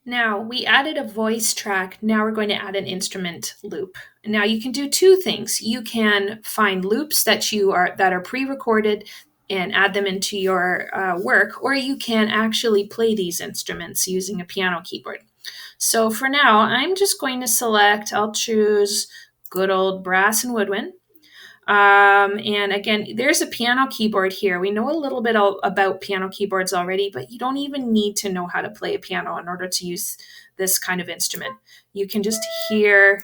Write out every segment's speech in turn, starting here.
Now we added a voice track. Now we're going to add an instrument loop. Now you can do two things. You can find loops that are pre-recorded and add them into your work, or you can actually play these instruments using a piano keyboard. So for now, I'm just going to select, I'll choose good old brass and woodwind. And again, there's a piano keyboard here. We know a little bit about piano keyboards already, but you don't even need to know how to play a piano in order to use this kind of instrument. You can just hear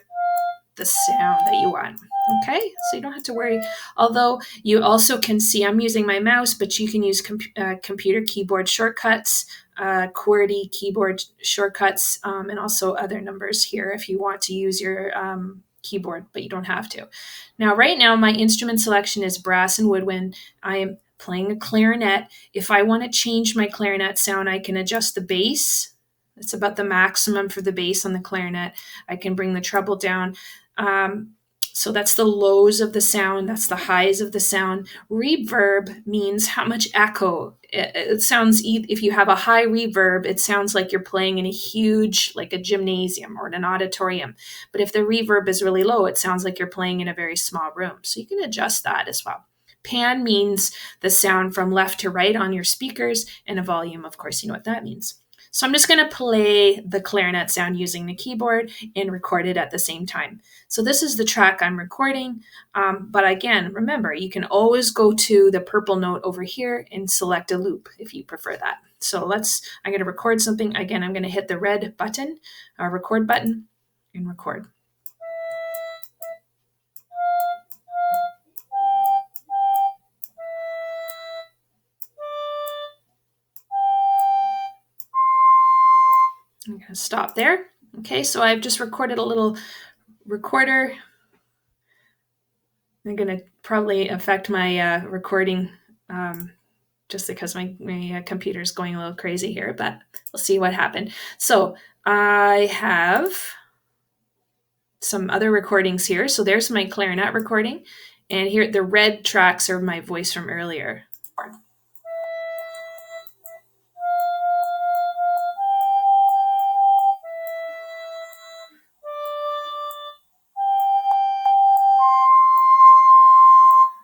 the sound that you want. Okay, so you don't have to worry. Although you also can see I'm using my mouse, but you can use computer keyboard shortcuts, QWERTY keyboard shortcuts, and also other numbers here if you want to use your keyboard, but you don't have to. Now, right now, my instrument selection is brass and woodwind. I am playing a clarinet. If I want to change my clarinet sound, I can adjust the bass. It's about the maximum for the bass on the clarinet. I can bring the treble down. So that's the lows of the sound. That's the highs of the sound. Reverb means how much echo. It sounds, if you have a high reverb, it sounds like you're playing in a huge, like a gymnasium or in an auditorium. But if the reverb is really low, it sounds like you're playing in a very small room. So you can adjust that as well. Pan means the sound from left to right on your speakers, and a volume, of course, you know what that means. So I'm just going to play the clarinet sound using the keyboard and record it at the same time. So this is the track I'm recording. But again, remember, you can always go to the purple note over here and select a loop if you prefer that. So I'm going to record something. Again, I'm going to hit the red button, record button, and record. I'm going to stop there. Okay, so I've just recorded a little recorder. I'm going to probably affect my recording just because my computer is going a little crazy here, but we'll see what happened. So I have some other recordings here. So there's my clarinet recording, and here the red tracks are my voice from earlier.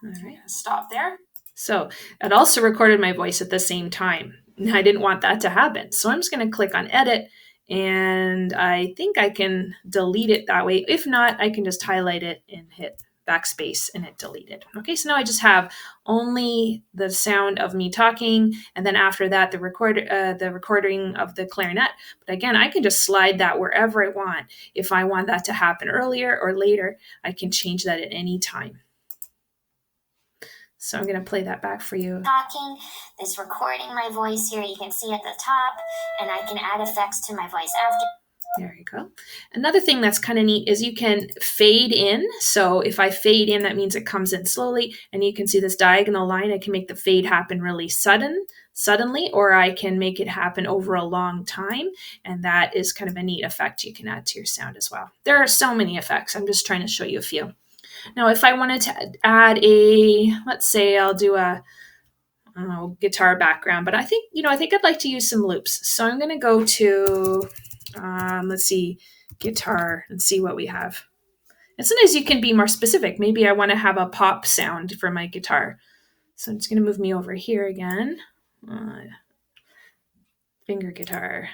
All right, stop there. So it also recorded my voice at the same time. I didn't want that to happen. So I'm just going to click on edit, and I think I can delete it that way. If not, I can just highlight it and hit backspace and it deleted. Okay, so now I just have only the sound of me talking, and then after that, the recording of the clarinet. But again, I can just slide that wherever I want. If I want that to happen earlier or later, I can change that at any time. So I'm going to play that back for you. Talking, this recording my voice here, you can see at the top, and I can add effects to my voice after. There you go. Another thing that's kind of neat is you can fade in. So if I fade in, that means it comes in slowly, and you can see this diagonal line. I can make the fade happen really suddenly, or I can make it happen over a long time, and that is kind of a neat effect you can add to your sound as well. There are so many effects. I'm just trying to show you a few. Now, if I wanted to add let's say I'll do a guitar background, but I think I'd like to use some loops. So I'm going to go to, let's see, guitar and see what we have. And sometimes you can be more specific. Maybe I want to have a pop sound for my guitar. So I'm just going to move me over here again. Finger guitar.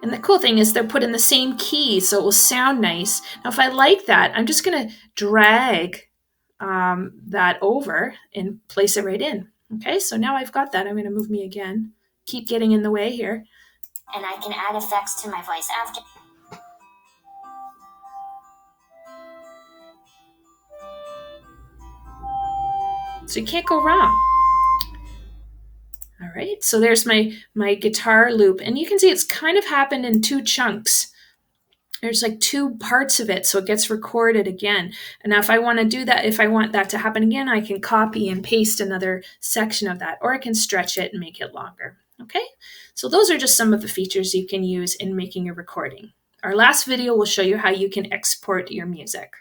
And the cool thing is they're put in the same key, so it will sound nice. Now, if I like that, I'm just going to drag that over and place it right in. Okay, so now I've got that. I'm going to move me again. Keep getting in the way here. And I can add effects to my voice after. So you can't go wrong. All right, so there's my guitar loop, and you can see it's kind of happened in two chunks. There's like two parts of it, so it gets recorded again. And now if I want to do that, if I want that to happen again, I can copy and paste another section of that, or I can stretch it and make it longer. Okay, so those are just some of the features you can use in making a recording. Our last video will show you how you can export your music.